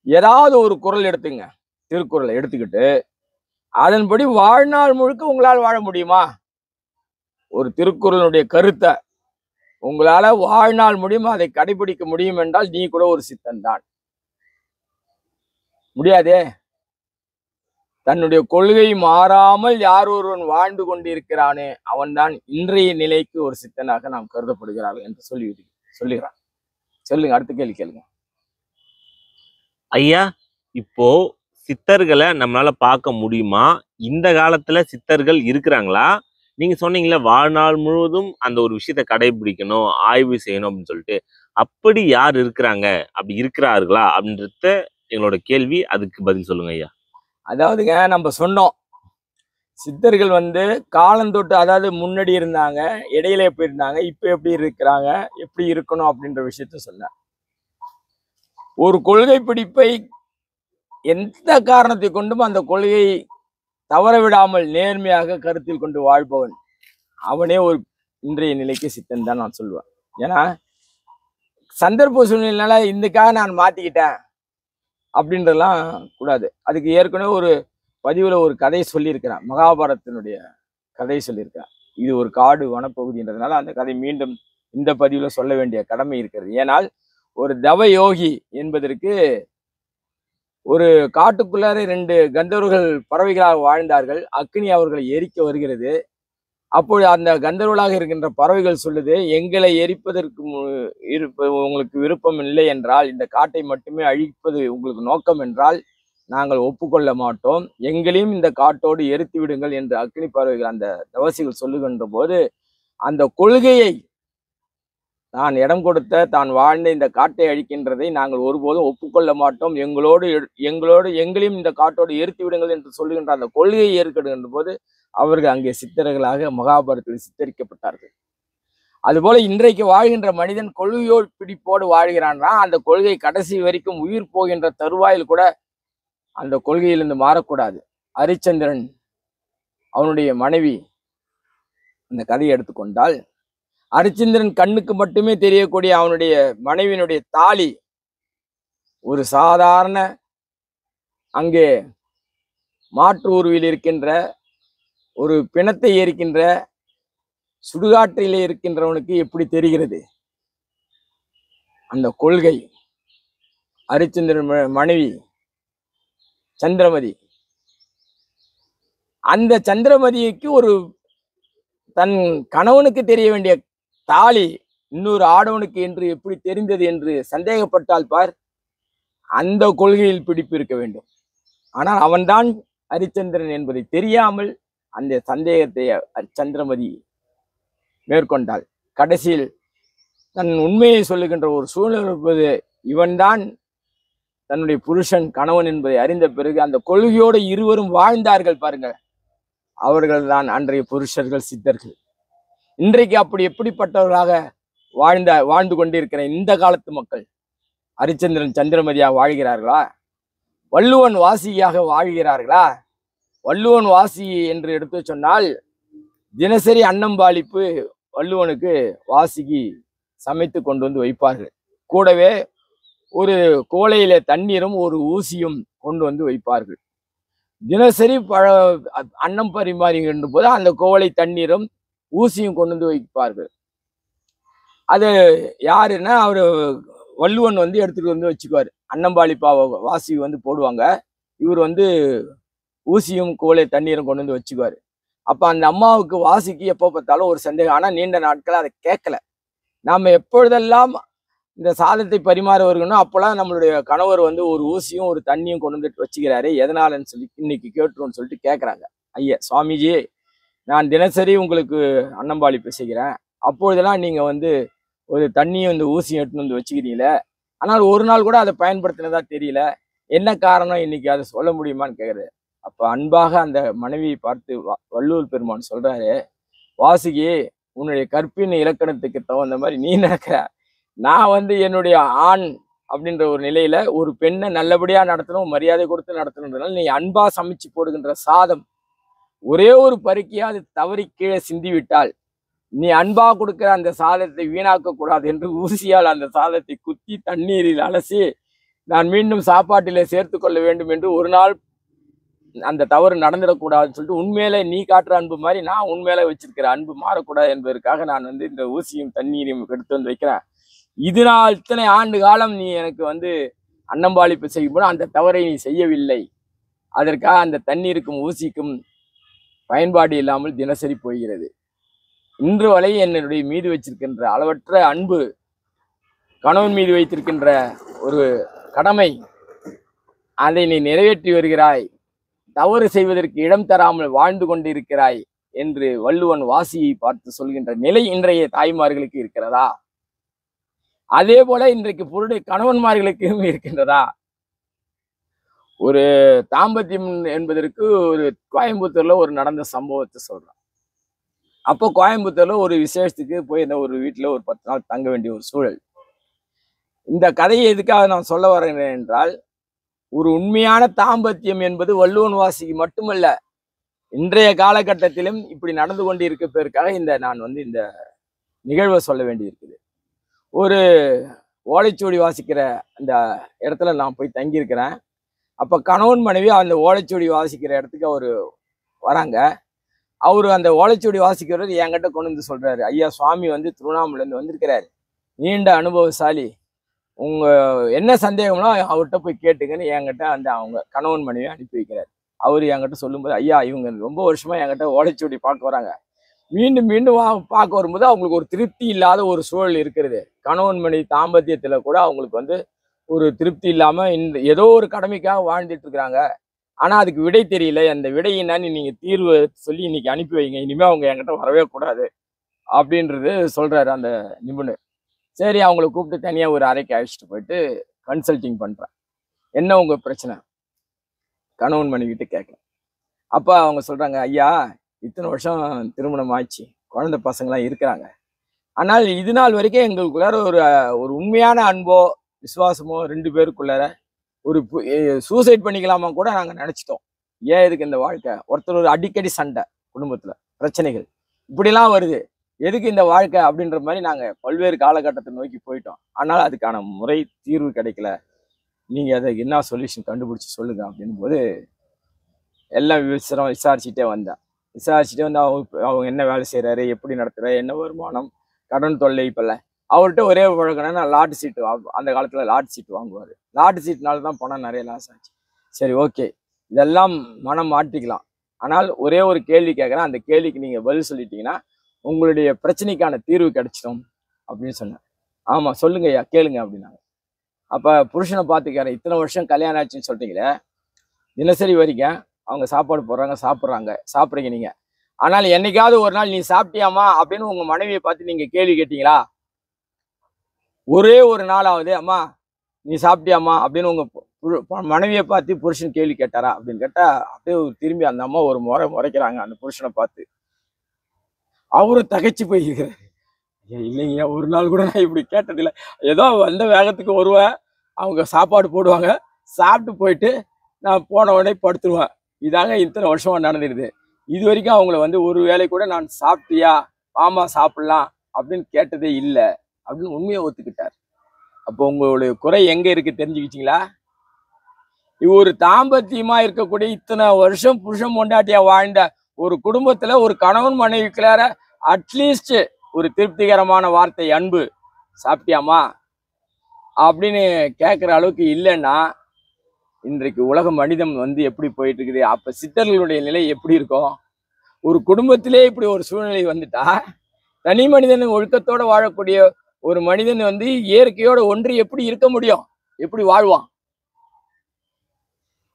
ஏதாவது ஒரு குறள் எடுத்துங்க. திருக்குறளை எடுத்துக்கிட்டு அதன்படி வாழ்நாள் முழுக்க உங்களால் வாழ முடியுமா? ஒரு திருக்குறளுடைய கருத்தை உங்களால வாழ்நாள் முடியுமா அதை கடைபிடிக்க முடியும் என்றால் நீ கூட ஒரு சித்தன் தான். முடியாதே. தன்னுடைய கொள்கை மாறாமல் யார் ஒருவன் வாழ்ந்து கொண்டிருக்கிறானே அவன்தான் இன்றைய நிலைக்கு ஒரு சித்தனாக நாம் கருதப்படுகிறார்கள் என்று சொல்லுகிறான். சொல்லுங்க, அடுத்த கேள்வி கேளுங்க. ஐயா, இப்போ சித்தர்களை நம்மளால பார்க்க முடியுமா? இந்த காலத்துல சித்தர்கள் இருக்கிறாங்களா? நீங்க சொன்னீங்களே வாழ்நாள் முழுவதும் அந்த ஒரு விஷயத்த கடைபிடிக்கணும், ஆய்வு செய்யணும் அப்படின்னு சொல்லிட்டு, அப்படி யார் இருக்கிறாங்க, அப்படி இருக்கிறார்களா அப்படின்றத எங்களோட கேள்வி. அதுக்கு பதில் சொல்லுங்க ஐயா. அதாவதுங்க, நம்ம சொன்னோம் சித்தர்கள் காலந்தொட்டு, அதாவது முன்னாடி இருந்தாங்க, இடையில எப்படி இருந்தாங்க, இப்ப எப்படி இருக்கிறாங்க, எப்படி இருக்கணும் அப்படின்ற விஷயத்த சொன்ன. ஒரு கொள்கை பிடிப்பை எந்த காரணத்தை கொண்டும் அந்த கொள்கையை தவற விடாமல் நேர்மையாக கருத்தில் கொண்டு வாழ்பவன் அவனே ஒரு இன்றைய நிலைக்கு சித்தன் தான் நான் சொல்லுவேன். ஏன்னா சந்தர்ப்ப சூழ்நிலைனால இதுக்காக நான் மாத்திக்கிட்டேன் அப்படின்றலாம் கூடாது. அதுக்கு ஏற்கனவே ஒரு பதிவுல ஒரு கதையை சொல்லியிருக்கிறேன், மகாபாரதத்தினுடைய கதையை சொல்லியிருக்கிறேன். இது ஒரு காடு வனப்பகுதின்றதுனால அந்த கதை மீண்டும் இந்த பதிவுல சொல்ல வேண்டிய கடமை இருக்கிறது. ஏனால் ஒரு தவ யோகி என்பதற்கு ஒரு காட்டுக்குள்ளார 2 கந்தர்வர்கள் பறவைகளாக வாழ்ந்தார்கள். அக்னி அவர்களை எரிக்க வருகிறது. அப்போது அந்த கந்தர்வர்களாக இருக்கின்ற பறவைகள் சொல்லுது, எங்களை எரிப்பதற்கு உங்களுக்கு விருப்பம் இல்லை என்றால், இந்த காட்டை மட்டுமே அழிப்பது உங்களுக்கு நோக்கம் என்றால் நாங்கள் ஒப்புக்கொள்ள மாட்டோம், எங்களையும் இந்த காட்டோடு எரித்து விடுங்கள் என்று அக்னி பறவைகள் அந்த தவசிகள் சொல்லுகின்ற போது, அந்த கொள்கையை தான் இடம் கொடுத்த தான் வாழ்ந்த இந்த காட்டை அழிக்கின்றதை நாங்கள் ஒருபோதும் ஒப்புக்கொள்ள மாட்டோம், எங்களையும் இந்த காட்டோடு எரித்து விடுங்கள் என்று சொல்லுகின்ற அந்த கொள்கையை ஏற்கின்ற போது அவர்கள் அங்கே சித்தர்களாக மகாபாரதத்தில் சித்தரிக்கப்பட்டார்கள். அதுபோல இன்றைக்கு வாழ்கின்ற மனிதன் கொள்கையோடு பிடிப்போடு வாழ்கிறான்னா அந்த கொள்கை கடைசி வரைக்கும் உயிர் போகின்ற தருவாயில் கூட அந்த கொள்கையிலிருந்து மாறக்கூடாது. ஹரிச்சந்திரன் அவனுடைய மனைவி அந்த கதையை எடுத்துக்கொண்டால், ஹரிச்சந்திரன் கண்ணுக்கு மட்டுமே தெரியக்கூடிய அவனுடைய மனைவியினுடைய தாலி ஒரு சாதாரண அங்கே மாற்று உருவில் இருக்கின்ற ஒரு பிணத்தை எரிக்கின்ற சுடுகாற்றிலே இருக்கின்றவனுக்கு எப்படி தெரிகிறது அந்த கொள்கை? ஹரிச்சந்திரன் மனைவி சந்திரமதி, அந்த சந்திரமதிக்கு ஒரு தன் கணவனுக்கு தெரிய வேண்டிய தாலி இன்னொரு ஆடவனுக்கு என்று எப்படி தெரிந்தது என்று சந்தேகப்பட்டால் பார், அந்த கொள்கையில் பிடிப்பு இருக்க வேண்டும். ஆனால் அவன்தான் ஹரிச்சந்திரன் என்பதை தெரியாமல் அந்த சந்தேகத்தை சந்திரமதி மேற்கொண்டாள். கடைசியில் தன் உண்மையை சொல்லுகின்ற ஒரு சூழ்நிலை இருப்பது, இவன்தான் தன்னுடைய புருஷன் கணவன் என்பதை அறிந்த பிறகு அந்த கொள்கையோடு இருவரும் வாழ்ந்தார்கள் பாருங்கள். அவர்கள் தான் அன்றைய புருஷர்கள், சித்தர்கள். இன்றைக்கு அப்படி எப்படிப்பட்டவர்களாக வாழ்ந்து கொண்டிருக்கிற இந்த காலத்து மக்கள் ஹரிச்சந்திரன் சந்திரமதியாக வாழ்கிறார்களா? வள்ளுவன் வாசியாக வாழ்கிறார்களா? வள்ளுவன் வாசி என்று எடுத்து சொன்னால் தினசரி அன்னம்பாளிப்பு வள்ளுவனுக்கு வாசிக்கு சமைத்து கொண்டு வந்து வைப்பார்கள். கூடவே ஒரு கோலையில தண்ணீரும் ஒரு ஊசியும் கொண்டு வந்து வைப்பார்கள். தினசரி அன்னம் பரிமாறுகின்ற போது அந்த கோலை தண்ணீரும் ஊசியும் கொண்டு வந்து வைப்பார்கள். அது யாருன்னா அவர் வள்ளுவன் வந்து எடுத்துட்டு வந்து வச்சுக்குவார். அன்னம்பாளிப்பாவை வாசி வந்து போடுவாங்க, இவர் வந்து ஊசியும் கோலை தண்ணீரும் கொண்டு வந்து வச்சுக்குவார். அப்போ அந்த அம்மாவுக்கு வாசிக்கு எப்போ பார்த்தாலும் ஒரு சந்தேகம். ஆனால் நீண்ட நாட்கள் அதை கேட்கல. நாம் எப்பொழுதெல்லாம் இந்த சாதத்தை பரிமாற வருகணும் அப்போல்லாம் நம்மளுடைய கணவர் வந்து ஒரு ஊசியும் ஒரு தண்ணியும் கொண்டு வந்துட்டு வச்சுக்கிறாரு, எதனாலன்னு சொல்லி இன்னைக்கு கேட்டுருவோன்னு சொல்லிட்டு கேட்குறாங்க. ஐயா சுவாமிஜி, நான் தினசரி உங்களுக்கு அன்னம்பாளிப்பு செய்கிறேன், அப்பொழுதெல்லாம் நீங்கள் வந்து ஒரு தண்ணியும் இந்த ஊசியும் எடுத்துன்னு வந்து வச்சுக்கிறீங்களே, ஆனால் ஒரு நாள் கூட அதை பயன்படுத்தினதா தெரியல, என்ன காரணம் இன்னைக்கு அதை சொல்ல முடியுமான்னு கேட்குறது. அப்போ அன்பாக அந்த மனைவியை பார்த்து வள்ளுவர் பெருமான் சொல்றாரு, வாசுகி, உன்னுடைய கற்பின் இலக்கணத்துக்கு தகுந்த மாதிரி நீ நடக்கிற, நான் வந்து என்னுடைய ஆண் அப்படின்ற ஒரு நிலையில ஒரு பெண்ணை நல்லபடியா நடத்தணும், மரியாதை கொடுத்து நடத்தணுன்றதுனால நீ அன்பா சமைச்சு போடுகின்ற சாதம் ஒரே ஒரு பருக்கியா அது தவறி கீழே சிந்தி விட்டால் நீ அன்பா கொடுக்கிற அந்த சாதத்தை வீணாக்க கூடாது என்று ஊசியால் அந்த சாதத்தை குத்தி தண்ணீரில் அலசி நான் மீண்டும் சாப்பாட்டிலே சேர்த்து கொள்ள வேண்டும் என்று ஒரு நாள் அந்த தவறு நடந்துடக்கூடாதுன்னு சொல்லிட்டு உண்மையில நீ காட்டுற அன்பு மாதிரி நான் உண்மையில வச்சிருக்கிற அன்பு மாறக்கூடாது என்பதற்காக நான் வந்து இந்த ஊசியும் தண்ணீரையும் எடுத்து வந்து வைக்கிறேன். இதனால் இத்தனை ஆண்டு காலம் நீ எனக்கு வந்து அன்னம்பாளிப்பு செய்யும் போது அந்த தவறை நீ செய்யவில்லை, அதற்காக அந்த தண்ணீருக்கும் ஊசிக்கும் பயன்பாடு இல்லாமல் தினசரி போகிறது. இன்று வரை என்னுடைய மீது வச்சிருக்கின்ற அளவற்ற அன்பு, கணவன் மீது வைத்திருக்கின்ற ஒரு கடமை, அதை நீ நிறைவேற்றி வருகிறாய், தவறு செய்வதற்கு இடம் தராமல் வாழ்ந்து கொண்டிருக்கிறாய் என்று வள்ளுவன் வாசியை பார்த்து சொல்கின்ற நிலை இன்றைய தாய்மார்களுக்கு இருக்கிறதா? அதே போல இன்றைக்கு பொருளுடைய கணவன்மார்களுக்கும் இருக்கின்றதா? ஒரு தாம்பத்தியம் என்பதற்கு ஒரு கோயம்புத்தூர்ல ஒரு நடந்த சம்பவத்தை சொல்றேன். அப்போ கோயம்புத்தூர்ல ஒரு விசேஷத்துக்கு போய் இந்த ஒரு வீட்டுல ஒரு 10 நாள் தங்க வேண்டிய ஒரு சூழல். இந்த கதையை எதுக்காக நான் சொல்ல வரேன் என்றால், ஒரு உண்மையான தாம்பத்தியம் என்பது வள்ளுவன் வாசிக்கு மட்டுமல்ல, இன்றைய காலகட்டத்திலும் இப்படி நடந்து கொண்டு இருப்பதற்காக நான் வந்து இந்த நிகழ்வை சொல்ல வேண்டி இருக்குது. ஒரு ஓலைச்சுவடி வாசிக்கிற அந்த இடத்துல நான் போய் தங்கியிருக்கிறேன். அப்போ கணவன் மனைவி அந்த ஓலைச்சுவடி வாசிக்கிற இடத்துக்கு அவர் வராங்க. அவர் அந்த ஓலைச்சுவடி வாசிக்கிறவர் என்கிட்ட கொண்டு வந்து சொல்றாரு, ஐயா சுவாமி வந்து திருவண்ணாமலையிலேருந்து வந்திருக்கிறாரு, நீண்ட அனுபவசாலி, உங்க என்ன சந்தேகம்னா அவர்கிட்ட போய் கேட்டுங்கன்னு என்கிட்ட அந்த அவங்க கணவன் மனைவி அனுப்பி வைக்கிறார். அவர் என்கிட்ட சொல்லும்போது, ஐயா இவங்க ரொம்ப வருஷமா என்கிட்ட ஓலைச்சுவடி பார்க்க வராங்க, மீண்டும் மீண்டும் பார்க்க வரும்போது அவங்களுக்கு ஒரு திருப்தி இல்லாத ஒரு சூழல் இருக்கிறது. கணவன் மனைவி தாம்பத்தியத்துல கூட அவங்களுக்கு வந்து ஒரு திருப்தி இல்லாம இந்த ஏதோ ஒரு கடமைக்காக வாழ்ந்துட்டு இருக்கிறாங்க. ஆனா அதுக்கு விடை தெரியல, அந்த விடை என்னன்னு நீங்க தீர்வு சொல்லி இன்னைக்கு அனுப்பி வைங்க, இனிமே அவங்க என்கிட்ட வரவே கூடாது அப்படின்றது சொல்றாரு அந்த நிபுணர். சரி, அவங்கள கூப்பிட்டு தனியா ஒரு அறைக்கு அழைச்சிட்டு போயிட்டு கன்சல்டிங் பண்றேன். என்ன உங்க பிரச்சனை கணவன் மனைவிட்டு கேட்கலாம். அப்ப அவங்க சொல்றாங்க, ஐயா இத்தனை வருஷம் திருமணம் ஆயிடுச்சு, குழந்தை பசங்களாம் இருக்கிறாங்க, ஆனால் இது நாள் வரைக்கும் எங்களுக்குள்ளார ஒரு உண்மையான அன்போ விசுவாசமோ 2 பேருக்குள்ளார ஒரு சூசைட் பண்ணிக்கலாமா கூட நாங்கள் நினைச்சிட்டோம். ஏன் இதுக்கு இந்த வாழ்க்கை, ஒருத்தர் அடிக்கடி சண்டை, குடும்பத்துல பிரச்சனைகள் இப்படிலாம் வருது, எதுக்கு இந்த வாழ்க்கை அப்படின்ற மாதிரி நாங்கள் பல்வேறு காலகட்டத்தை நோக்கி போயிட்டோம். ஆனால் அதுக்கான முறை தீர்வு கிடைக்கல. நீங்கள் அதை என்ன சொல்யூஷன் கண்டுபிடிச்சி சொல்லுங்க அப்படின்னும் போது எல்லாம் விசாரிச்சுட்டே வந்தேன். விசாரிச்சுட்டே வந்து அவங்க என்ன வேலை செய்கிறாரு, எப்படி நடத்துகிறாரு, என்ன வருமானம், கடன் தொல்லை. இப்போல்லாம் அவர்கிட்ட ஒரே பழக்கம்னா லாட்டு சீட்டு, அந்த காலத்தில் லாட்டு சீட்டு வாங்குவார். லாட்டு சீட்னால தான் பணம் நிறைய லாஸ் ஆச்சு. சரி, ஓகே, இதெல்லாம் மனம் மாற்றிக்கலாம். ஆனால் ஒரே ஒரு கேள்வி கேட்குறேன், அந்த கேள்விக்கு நீங்கள் பதில் சொல்லிட்டீங்கன்னா உங்களுடைய பிரச்சனைக்கான தீர்வு கிடைச்சிடும் அப்படின்னு சொன்னேன். ஆமாம், சொல்லுங்க ஐயா, கேளுங்க அப்படின்னாங்க. அப்போ புருஷனை பார்த்துக்கிறேன், இத்தனை வருஷம் கல்யாணம் ஆச்சுன்னு சொல்லிட்டீங்களே, தினசரி வரைங்க அவங்க சாப்பாடு போடுறாங்க, சாப்பிட்றீங்க நீங்கள். ஆனால் என்னைக்காவது ஒரு நாள் நீ சாப்பிட்டியாமா அப்படின்னு உங்கள் மனைவியை பார்த்து நீங்கள் கேள்வி கேட்டீங்களா? ஒரே ஒரு நாளாவது அம்மா நீ சாப்பிட்டியாமா அப்படின்னு உங்கள் மனைவியை பார்த்து புருஷன் கேள்வி கேட்டாரா அப்படின்னு கேட்டால் அப்படியே திரும்பி அந்த அம்மா ஒரு முறைக்கிறாங்க அந்த புருஷனை பார்த்து. அவரும் தகைச்சு போயிருக்கிறார். இல்லைங்க, ஒரு நாள் கூட நான் இப்படி கேட்டதில்லை. ஏதோ வந்த வேகத்துக்கு வருவேன், அவங்க சாப்பாடு போடுவாங்க, சாப்பிட்டு போயிட்டு நான் போன உடனே படுத்துருவேன். இதாங்க இத்தனை வருஷமா நடந்துடுது. இது வரைக்கும் அவங்கள வந்து ஒரு வேளை கூட நான் சாப்பிட்டியா, ஆமா சாப்பிடலாம் அப்படின்னு கேட்டதே இல்லை அப்படின்னு உண்மையை ஒத்துக்கிட்டார். அப்போ உங்களுடைய குறை எங்க இருக்கு தெரிஞ்சுக்கிட்டீங்களா? ஒரு தாம்பத்தியமா இருக்கக்கூடிய இத்தனை வருஷம் புருஷன் பொண்டாட்டியா வாழ்ந்த ஒரு குடும்பத்துல ஒரு கணவன் மனைவிக்குள்ளார அட்லீஸ்ட் ஒரு திருப்திகரமான வார்த்தை, அன்பு, சாப்பிட்டியாமா அப்படின்னு கேட்குற அளவுக்கு இல்லைன்னா இன்றைக்கு உலக மனிதம் வந்து எப்படி போயிட்டு இருக்குது? அப்ப சித்தர்களுடைய நிலை எப்படி இருக்கும்? ஒரு குடும்பத்திலே இப்படி ஒரு சூழ்நிலை வந்துட்டா தனி மனிதன் ஒழுக்கத்தோட வாழக்கூடிய ஒரு மனிதன் வந்து இயற்கையோட ஒன்றி எப்படி இருக்க முடியும்? எப்படி வாழ்வான்?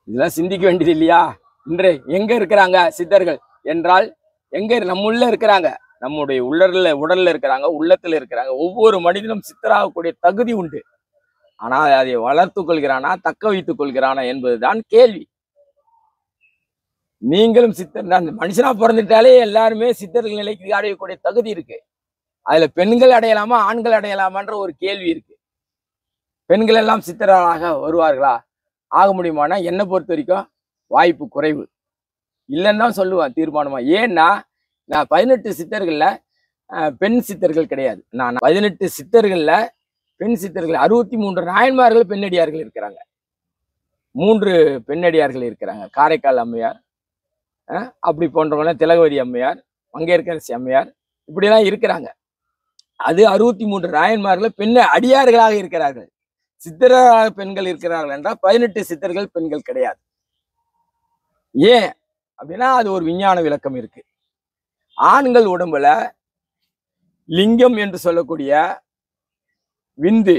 இதெல்லாம் சிந்திக்க வேண்டியது இல்லையா? இன்று எங்க இருக்கிறாங்க சித்தர்கள் என்றால் எங்க நம்முள்ள இருக்கிறாங்க, நம்முடைய உடல்ல இருக்கிறாங்க, உள்ளத்துல இருக்கிறாங்க. ஒவ்வொரு மனிதனும் சித்தராகக்கூடிய தகுதி உண்டு. ஆனால் அதை வளர்த்து கொள்கிறானா, தக்க வைத்துக் கொள்கிறானா என்பதுதான் கேள்வி. நீங்களும் சித்தர் தான். மனுஷனா பிறந்துட்டாலே எல்லாருமே சித்தர்கள் நிலைக்கு அடையக்கூடிய தகுதி இருக்கு. அதுல பெண்கள் அடையலாமா, ஆண்கள் அடையலாமான்ற ஒரு கேள்வி இருக்கு. பெண்கள் எல்லாம் சித்தராக வருவார்களா, ஆக முடியுமானா என்னை பொறுத்த வரைக்கும் வாய்ப்பு குறைவு இல்லைன்னு தான் சொல்லுவேன் தீர்மானமா. ஏன்னா நான் 18 சித்தர்கள்ல பெண் சித்தர்கள் கிடையாது. நான் 18 சித்தர்கள்ல பெண் சித்தர்கள் 63 நாயன்மார்கள் பெண்ணடியார்கள் இருக்கிறாங்க. 3 பெண்ணடியார்கள் இருக்கிறாங்க. காரைக்கால் அம்மையார், அப்படி போன்றவங்க, திலகவதி அம்மையார், மங்கையர்க்கரசி அம்மையார், இப்படிலாம் இருக்கிறாங்க. அது 63 நாயன்மார்கள் பெண் அடியார்களாக இருக்கிறார்கள். சித்தராக பெண்கள் இருக்கிறார்கள் என்றால் 18 சித்தர்கள் பெண்கள் கிடையாது. ஏன் அப்படின்னா அது ஒரு விஞ்ஞான விளக்கம் இருக்கு. ஆண்கள் உடம்புல லிங்கம் என்று சொல்லக்கூடிய விந்து,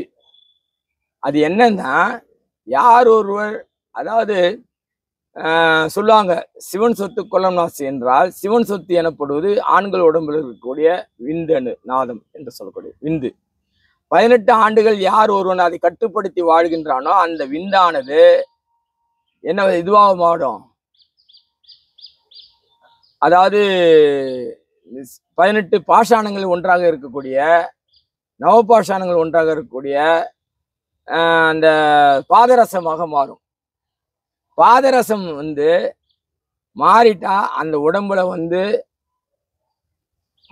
அது என்னன்னா யார் ஒருவர், அதாவது சொல்லுவாங்க சிவன் சொத்து கொல்லம் நாசி என்றால் சிவன் சொத்து எனப்படுவது ஆண்கள் உடம்புல இருக்கக்கூடிய விந்தணு நாதம் என்று சொல்லக்கூடிய விந்து. 18 ஆண்டுகள் யார் ஒருவன் அதை கட்டுப்படுத்தி வாழ்கின்றானோ அந்த விந்தானது என்ன இதுவாக மாறும். அதாவது 18 பாஷாணங்கள் ஒன்றாக இருக்கக்கூடிய, நவபாஷாணங்கள் ஒன்றாக இருக்கக்கூடிய அந்த பாதரசமாக மாறும். பாதரசம் வந்து மாறிட்டா அந்த உடம்புல வந்து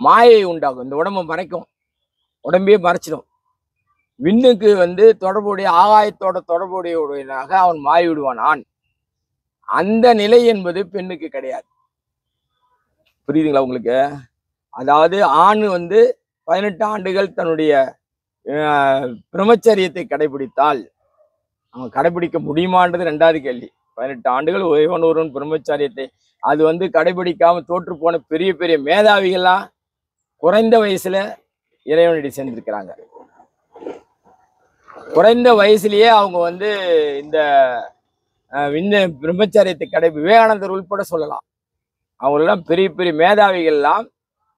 மாயை உண்டாகும். இந்த உடம்பை மறைக்கும், உடம்பையே மறைச்சிடும். விண்ணுக்கு வந்து தொடர்புடைய, ஆகாயத்தோட தொடர்புடையவனாக அவன் மாறிவிடுவான் ஆண். அந்த நிலை என்பது பெண்ணுக்கு கிடையாது. புரியுதுங்களா உங்களுக்கு? அதாவது ஆண் வந்து 18 ஆண்டுகள் தன்னுடைய பிரம்மச்சரியத்தை கடைபிடித்தால், அவன் கடைபிடிக்க முடியுமான்றது 2வது கேள்வி. 18 ஆண்டுகள் ஒருவன் பிரம்மச்சாரியத்தை அது வந்து கடைபிடிக்காம தோற்று போன பெரிய பெரிய மேதாவிகள்லாம் குறைந்த வயசுல இறைவனடி சேர்ந்திருக்கிறாங்க. குறைந்த வயசுலயே அவங்க வந்து இந்த பிரம்மச்சாரியத்தை விவேகானந்தர் உள்பட சொல்லலாம். அவங்களெல்லாம் பெரிய பெரிய மேதாவிகள்லாம்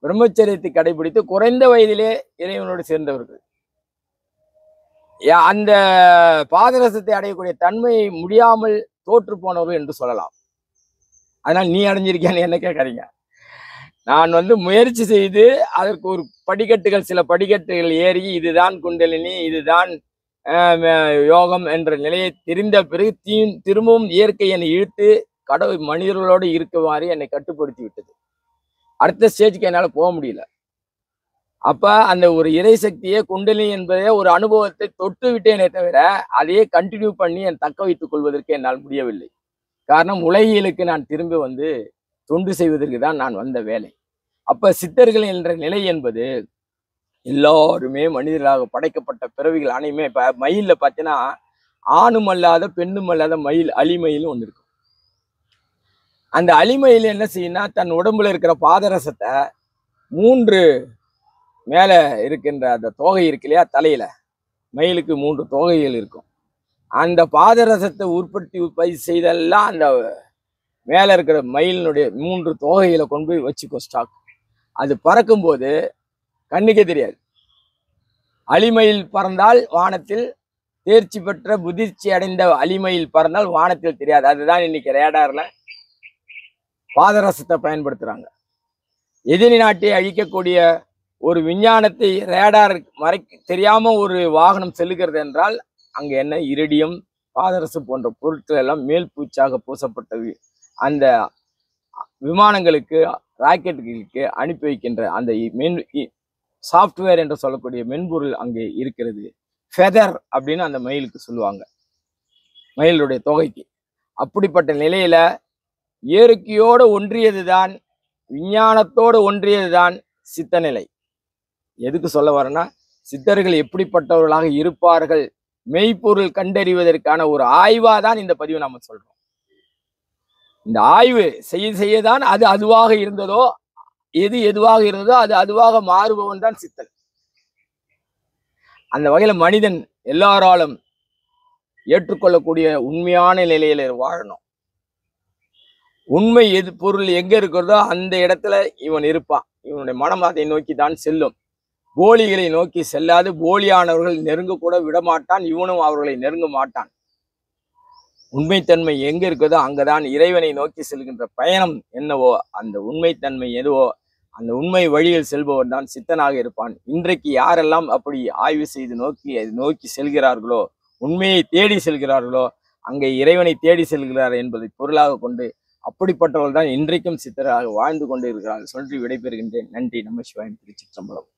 பிரம்மச்சரியத்தை கடைபிடித்து குறைந்த வயதிலே இறைவனோடு சேர்ந்தவர்கள். அந்த பாதரசத்தை அடையக்கூடிய தன்மையை முடியாமல் தோற்று போனவர்கள் என்று சொல்லலாம். அதனால் நீ அடைஞ்சிருக்கியான்னு என்ன கேட்கறீங்க? நான் வந்து முயற்சி செய்து அதற்கு ஒரு படிக்கட்டுகள், சில படிக்கட்டுகள் ஏறி இதுதான் குண்டலினி, இதுதான் யோகம் என்ற நிலையை தெரிந்த பிறகு திரும்பவும் இயற்கை என்னை இழுத்து கடவுள் மனிதர்களோடு இருக்குமாறு என்னை கட்டுப்படுத்தி விட்டது. அடுத்த ஸ்டேஜுக்கு என்னால் போக முடியல. அப்ப அந்த ஒரு இறை சக்தியே குண்டலினி என்பதே ஒரு அனுபவத்தை தொட்டு விட்டேனே தவிர அதையே கண்டினியூ பண்ணி என் தக்க வைத்துக் கொள்வதற்கு என்னால் முடியவில்லை. காரணம் உலகியலுக்கு நான் திரும்பி வந்து தொண்டு செய்வதற்கு தான் நான் வந்த வேலை. அப்ப சித்தர்கள் என்ற நிலை என்பது எல்லாருமே மனிதர்களாக படைக்கப்பட்ட பிறவிகள் அனைமே. இப்ப மயில்ல பார்த்தீங்கன்னா ஆணும் அல்லாத பெண்ணும் அல்லாத மயில் அலிமயில்னு ஒன்று இருக்கும். அந்த அலிமயில் என்ன செய்யும்னா தன் உடம்புல இருக்கிற பாதரசத்தை 3 மேல இருக்கின்ற அந்த தோகை இருக்கு இல்லையா, தலையில மயிலுக்கு 3 தோகைகள் இருக்கும். அந்த பாதரசத்தை உற்பத்தி செய்தெல்லாம் அந்த மேல இருக்கிற மயிலினுடைய 3 தோகைகளை கொண்டு போய் வச்சுக்கோ ஸ்டாக். அது பறக்கும் போது கண்ணுக்கே தெரியாது. அலிமயில் பறந்தால் வானத்தில், தேர்ச்சி பெற்ற முதிர்ச்சி அடைந்த அலிமயில் பறந்தால் வானத்தில் தெரியாது. அதுதான் இன்னைக்கு ரேடார்ல பாதரசத்தை பயன்படுத்துறாங்க. எதிரி நாட்டை அழிக்கக்கூடிய ஒரு விஞ்ஞானத்தை ரேடார் தெரியாம ஒரு வாகனம் செல்லுகிறது என்றால் அங்க என்ன இரிடியம், பாதரசம் போன்ற பொருட்கள் எல்லாம் மேல் பூச்சாக பூசப்பட்ட அந்த விமானங்களுக்கு, ராக்கெட்டுகளுக்கு அனுப்பி வைக்கின்ற அந்த சாஃப்ட்வேர் என்று சொல்லக்கூடிய மென்பொருள் அங்கே இருக்கிறது. ஃபெதர் அப்படின்னு அந்த மயிலுக்கு சொல்லுவாங்க, மயிலுடைய தொகைக்கு. அப்படிப்பட்ட நிலையில இயற்கையோடு ஒன்றியதுதான், விஞ்ஞானத்தோடு ஒன்றியதுதான் சித்த நிலை. எதுக்கு சொல்ல வரேன்னா, சித்தர்கள் எப்படிப்பட்டவர்களாக இருப்பார்கள் மெய்ப்பொருள் கண்டறிவதற்கான ஒரு ஆய்வாதான் இந்த பதிவு நாம சொல்றோம். இந்த ஆய்வு செய்யதான் அது அதுவாக இருந்ததோ, எதுவாக இருந்ததோ அது அதுவாக மாறுபவன் தான் சித்தன். அந்த வகையில மனிதன் எல்லாராலும் ஏற்றுக்கொள்ளக்கூடிய உண்மையான நிலையில வாழணும். உண்மை பொருள் எங்க இருக்கிறதோ அந்த இடத்துல இவன் இருப்பான். இவனுடைய மனம் அதை நோக்கி தான் செல்லும். போலிகளை நோக்கி செல்லாது, போலியானவர்கள் நெருங்க கூட விடமாட்டான், இவனும் அவர்களை நெருங்க மாட்டான். உண்மைத்தன்மை எங்க இருக்குதோ அங்கதான் இறைவனை நோக்கி செல்கின்ற பயணம் என்னவோ, அந்த உண்மைத்தன்மை எதுவோ அந்த உண்மை வழியில் செல்பவன் தான் சித்தனாக இருப்பான். இன்றைக்கு யாரெல்லாம் அப்படி ஆய்வு செய்து நோக்கி செல்கிறார்களோ, உண்மையை தேடி செல்கிறார்களோ, அங்கே இறைவனை தேடி செல்கிறார் என்பதை பொருளாக கொண்டு அப்படிப்பட்டவர்கள் தான் இன்றைக்கும் சித்தராக வாழ்ந்து கொண்டு இருக்கிறார்கள். சொல்லி விடைபெறுகின்றேன். நன்றி. நமசிவாயம். திருச்சிற்றம்பலம்.